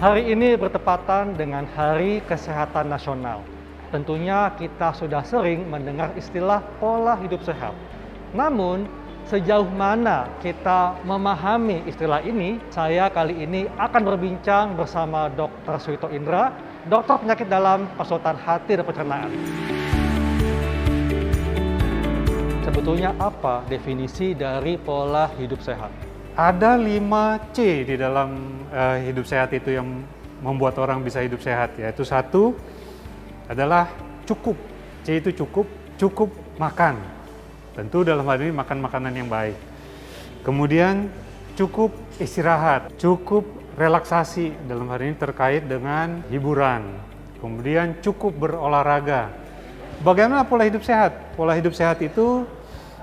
Hari ini bertepatan dengan Hari Kesehatan Nasional. Tentunya kita sudah sering mendengar istilah pola hidup sehat. Namun, sejauh mana kita memahami istilah ini, saya kali ini akan berbincang bersama Dr. Suito Indra, dokter penyakit dalam konsultan hati dan pencernaan. Sebetulnya apa definisi dari pola hidup sehat? Ada 5C di dalam hidup sehat itu yang membuat orang bisa hidup sehat, yaitu satu adalah cukup. C itu cukup makan. Tentu dalam hal ini makan makanan yang baik. Kemudian cukup istirahat, cukup relaksasi, dalam hal ini terkait dengan hiburan. Kemudian cukup berolahraga. Bagaimana pola hidup sehat? Pola hidup sehat itu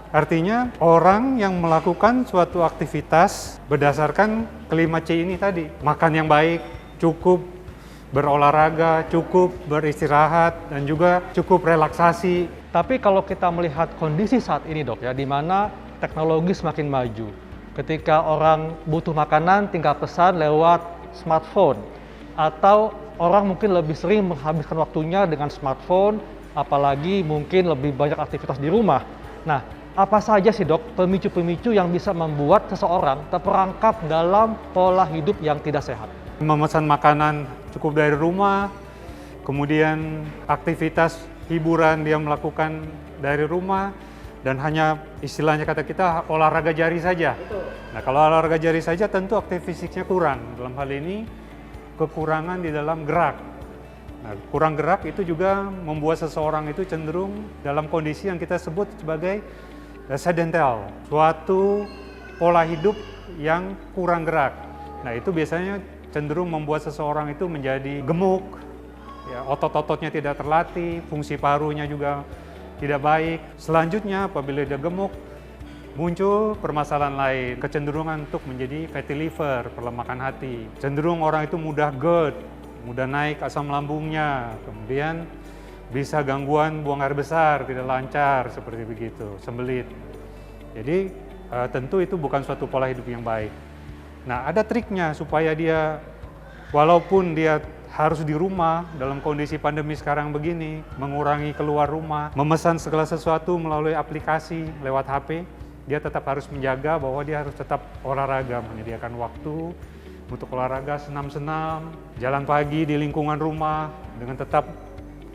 artinya orang yang melakukan suatu aktivitas berdasarkan kelima C ini tadi. Makan yang baik, cukup berolahraga, cukup beristirahat, dan juga cukup relaksasi. Tapi kalau kita melihat kondisi saat ini dok ya, di mana teknologi semakin maju. Ketika orang butuh makanan tinggal pesan lewat smartphone. Atau orang mungkin lebih sering menghabiskan waktunya dengan smartphone, apalagi mungkin lebih banyak aktivitas di rumah. Nah, apa saja sih dok pemicu-pemicu yang bisa membuat seseorang terperangkap dalam pola hidup yang tidak sehat? Memesan makanan cukup dari rumah, kemudian aktivitas hiburan dia melakukan dari rumah, dan hanya istilahnya kata kita olahraga jari saja. Betul. Nah, kalau olahraga jari saja tentu aktivitas fisiknya kurang. Dalam hal ini kekurangan di dalam gerak. Nah, kurang gerak itu juga membuat seseorang itu cenderung dalam kondisi yang kita sebut sebagai sedental, suatu pola hidup yang kurang gerak. Nah, itu biasanya cenderung membuat seseorang itu menjadi gemuk, ya, otot-ototnya tidak terlatih, fungsi parunya juga tidak baik. Selanjutnya, apabila dia gemuk, muncul permasalahan lain, kecenderungan untuk menjadi fatty liver, perlemakan hati. Cenderung orang itu mudah GERD, mudah naik asam lambungnya, kemudian bisa gangguan buang air besar, tidak lancar, seperti begitu, sembelit. Jadi tentu itu bukan suatu pola hidup yang baik. Nah, ada triknya supaya dia, walaupun dia harus di rumah dalam kondisi pandemi sekarang begini, mengurangi keluar rumah, memesan segala sesuatu melalui aplikasi lewat HP, dia tetap harus menjaga bahwa dia harus tetap olahraga, menyediakan waktu untuk olahraga, senam-senam, jalan pagi di lingkungan rumah dengan tetap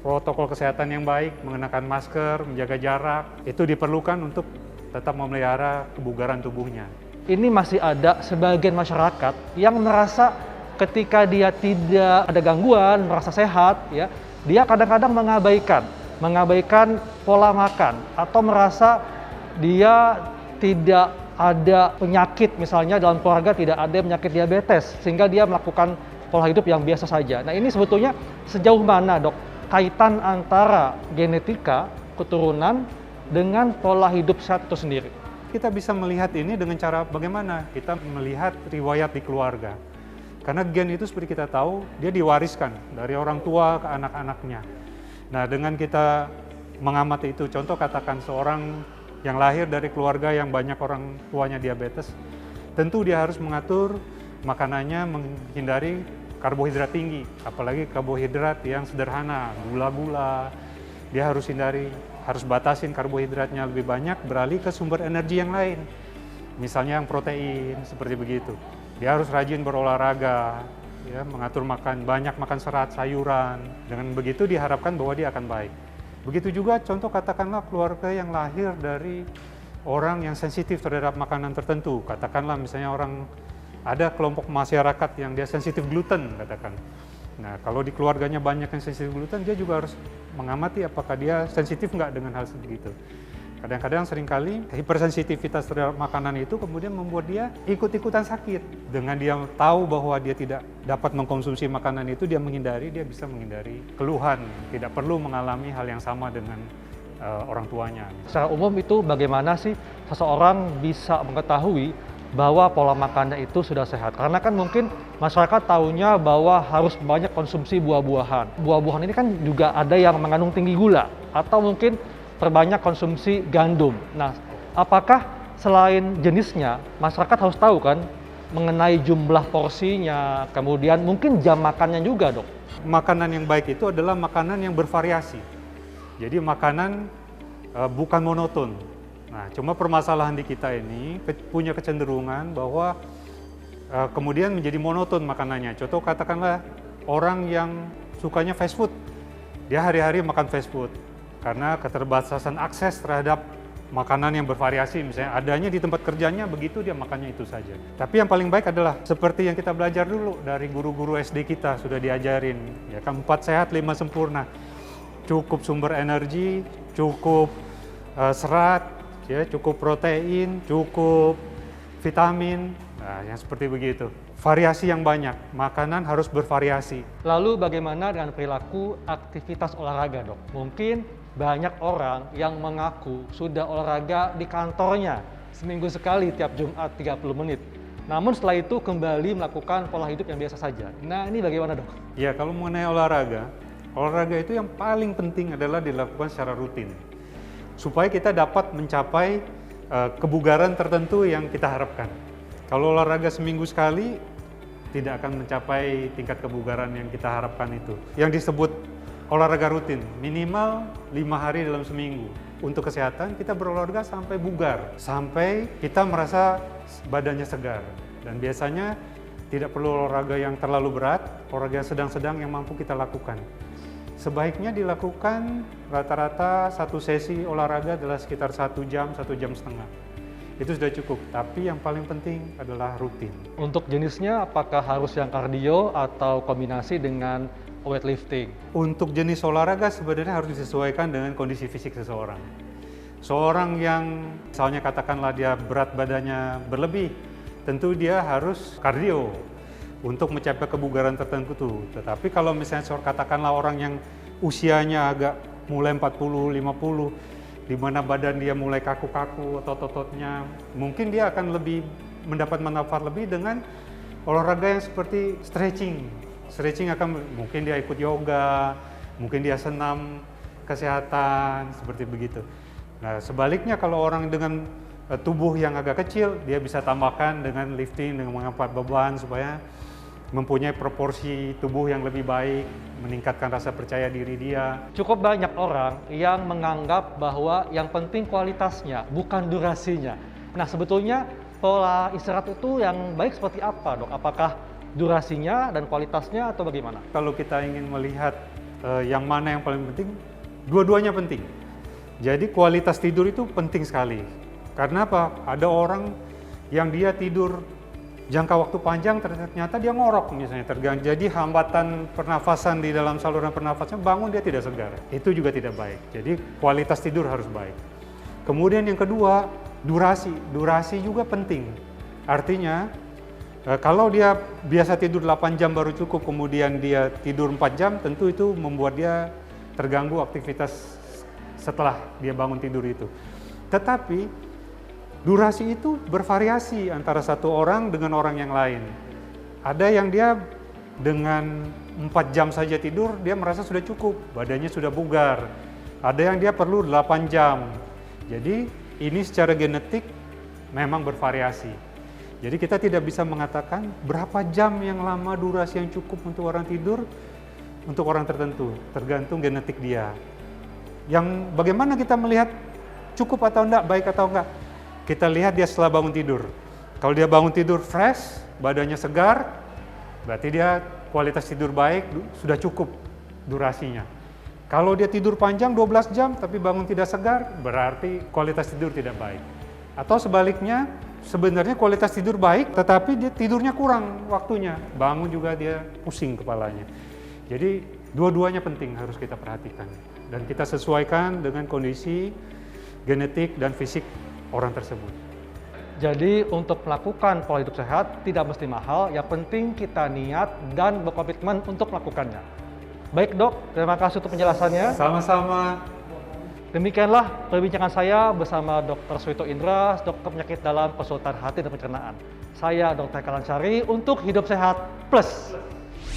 protokol kesehatan yang baik, mengenakan masker, menjaga jarak, itu diperlukan untuk tetap memelihara kebugaran tubuhnya. Ini masih ada sebagian masyarakat yang merasa ketika dia tidak ada gangguan, merasa sehat, ya, dia kadang-kadang mengabaikan pola makan atau merasa dia tidak ada penyakit, misalnya dalam keluarga tidak ada penyakit diabetes, sehingga dia melakukan pola hidup yang biasa saja. Nah, ini sebetulnya sejauh mana dok kaitan antara genetika, keturunan, dengan pola hidup sehat itu sendiri? Kita bisa melihat ini dengan cara bagaimana kita melihat riwayat di keluarga. Karena gen itu seperti kita tahu, dia diwariskan dari orang tua ke anak-anaknya. Nah, dengan kita mengamati itu, contoh katakan seorang yang lahir dari keluarga yang banyak orang tuanya diabetes, tentu dia harus mengatur makanannya, menghindari karbohidrat tinggi, apalagi karbohidrat yang sederhana, gula-gula, dia harus hindari, harus batasin karbohidratnya lebih banyak, beralih ke sumber energi yang lain, misalnya yang protein, seperti begitu. Dia harus rajin berolahraga, ya, mengatur makan, banyak makan serat, sayuran, dengan begitu diharapkan bahwa dia akan baik. Begitu juga contoh katakanlah keluarga yang lahir dari orang yang sensitif terhadap makanan tertentu, katakanlah misalnya ada kelompok masyarakat yang dia sensitif gluten, katakan. Nah, kalau di keluarganya banyak yang sensitif gluten, dia juga harus mengamati apakah dia sensitif nggak dengan hal seperti itu. Kadang-kadang seringkali hipersensitivitas terhadap makanan itu kemudian membuat dia ikut-ikutan sakit. Dengan dia tahu bahwa dia tidak dapat mengkonsumsi makanan itu, dia bisa menghindari keluhan, tidak perlu mengalami hal yang sama dengan orang tuanya. Secara umum itu bagaimana sih seseorang bisa mengetahui bahwa pola makannya itu sudah sehat? Karena kan mungkin masyarakat tahunya bahwa harus banyak konsumsi buah-buahan. Buah-buahan ini kan juga ada yang mengandung tinggi gula, atau mungkin perbanyak konsumsi gandum. Nah, apakah selain jenisnya, masyarakat harus tahu kan mengenai jumlah porsinya, kemudian mungkin jam makannya juga, Dok. Makanan yang baik itu adalah makanan yang bervariasi. Jadi makanan bukan monoton. Nah, cuma permasalahan di kita ini punya kecenderungan bahwa kemudian menjadi monoton makanannya. Contoh katakanlah orang yang sukanya fast food, dia hari-hari makan fast food karena keterbatasan akses terhadap makanan yang bervariasi, misalnya adanya di tempat kerjanya, begitu dia makannya itu saja. Tapi yang paling baik adalah seperti yang kita belajar dulu dari guru-guru SD kita sudah diajarin, ya kan, 4 sehat 5 sempurna. Cukup sumber energi, cukup serat, ya, cukup protein, cukup vitamin, nah, yang seperti begitu. Variasi yang banyak, makanan harus bervariasi. Lalu bagaimana dengan perilaku aktivitas olahraga, Dok? Mungkin banyak orang yang mengaku sudah olahraga di kantornya seminggu sekali tiap Jumat 30 menit. Namun setelah itu kembali melakukan pola hidup yang biasa saja. Nah, ini bagaimana, Dok? Ya, kalau mengenai olahraga itu yang paling penting adalah dilakukan secara rutin. Supaya kita dapat mencapai kebugaran tertentu yang kita harapkan. Kalau olahraga seminggu sekali, tidak akan mencapai tingkat kebugaran yang kita harapkan itu. Yang disebut olahraga rutin, minimal 5 hari dalam seminggu. Untuk kesehatan, kita berolahraga sampai bugar, sampai kita merasa badannya segar. Dan biasanya tidak perlu olahraga yang terlalu berat, olahraga sedang-sedang yang mampu kita lakukan. Sebaiknya dilakukan rata-rata satu sesi olahraga adalah sekitar 1 jam, 1 jam setengah. Itu sudah cukup, tapi yang paling penting adalah rutin. Untuk jenisnya, apakah harus yang kardio atau kombinasi dengan weightlifting? Untuk jenis olahraga sebenarnya harus disesuaikan dengan kondisi fisik seseorang. Seorang yang misalnya katakanlah dia berat badannya berlebih, tentu dia harus kardio untuk mencapai kebugaran tertentu. Tetapi kalau misalnya katakanlah orang yang usianya agak mulai 40, 50, di mana badan dia mulai kaku-kaku, otot-ototnya, mungkin dia akan lebih mendapat manfaat lebih dengan olahraga yang seperti stretching. Stretching akan mungkin dia ikut yoga, mungkin dia senam kesehatan, seperti begitu. Nah, sebaliknya kalau orang dengan tubuh yang agak kecil, dia bisa tambahkan dengan lifting, dengan mengangkat beban supaya mempunyai proporsi tubuh yang lebih baik, meningkatkan rasa percaya diri dia. Cukup banyak orang yang menganggap bahwa yang penting kualitasnya, bukan durasinya. Nah, sebetulnya pola istirahat itu yang baik seperti apa, Dok? Apakah durasinya dan kualitasnya atau bagaimana? Kalau kita ingin melihat yang mana yang paling penting, dua-duanya penting. Jadi kualitas tidur itu penting sekali. Karena apa? Ada orang yang dia tidur jangka waktu panjang, ternyata dia ngorok misalnya, terganggu. Jadi hambatan pernafasan di dalam saluran pernafasannya, bangun dia tidak segar. Itu juga tidak baik. Jadi kualitas tidur harus baik. Kemudian yang kedua, durasi. Durasi juga penting. Artinya, kalau dia biasa tidur 8 jam baru cukup, kemudian dia tidur 4 jam, tentu itu membuat dia terganggu aktivitas setelah dia bangun tidur itu. Tetapi durasi itu bervariasi antara satu orang dengan orang yang lain. Ada yang dia dengan 4 jam saja tidur, dia merasa sudah cukup, badannya sudah bugar. Ada yang dia perlu 8 jam. Jadi ini secara genetik memang bervariasi. Jadi kita tidak bisa mengatakan berapa jam yang lama durasi yang cukup untuk orang tidur, untuk orang tertentu, tergantung genetik dia. Yang bagaimana kita melihat cukup atau enggak, baik atau enggak? Kita lihat dia setelah bangun tidur. Kalau dia bangun tidur fresh, badannya segar, berarti dia kualitas tidur baik, sudah cukup durasinya. Kalau dia tidur panjang 12 jam tapi bangun tidak segar, berarti kualitas tidur tidak baik. Atau sebaliknya, sebenarnya kualitas tidur baik tetapi dia tidurnya kurang waktunya, bangun juga dia pusing kepalanya. Jadi dua-duanya penting, harus kita perhatikan dan kita sesuaikan dengan kondisi genetik dan fisik orang tersebut. Jadi untuk melakukan pola hidup sehat tidak mesti mahal, yang penting kita niat dan berkomitmen untuk melakukannya. Baik, Dok, terima kasih untuk penjelasannya. Sama-sama. Demikianlah perbincangan saya bersama Dr. Suwito Indra, dokter penyakit dalam konsultan hati dan pencernaan. Saya Dr. Eka Lansari untuk Hidup Sehat Plus.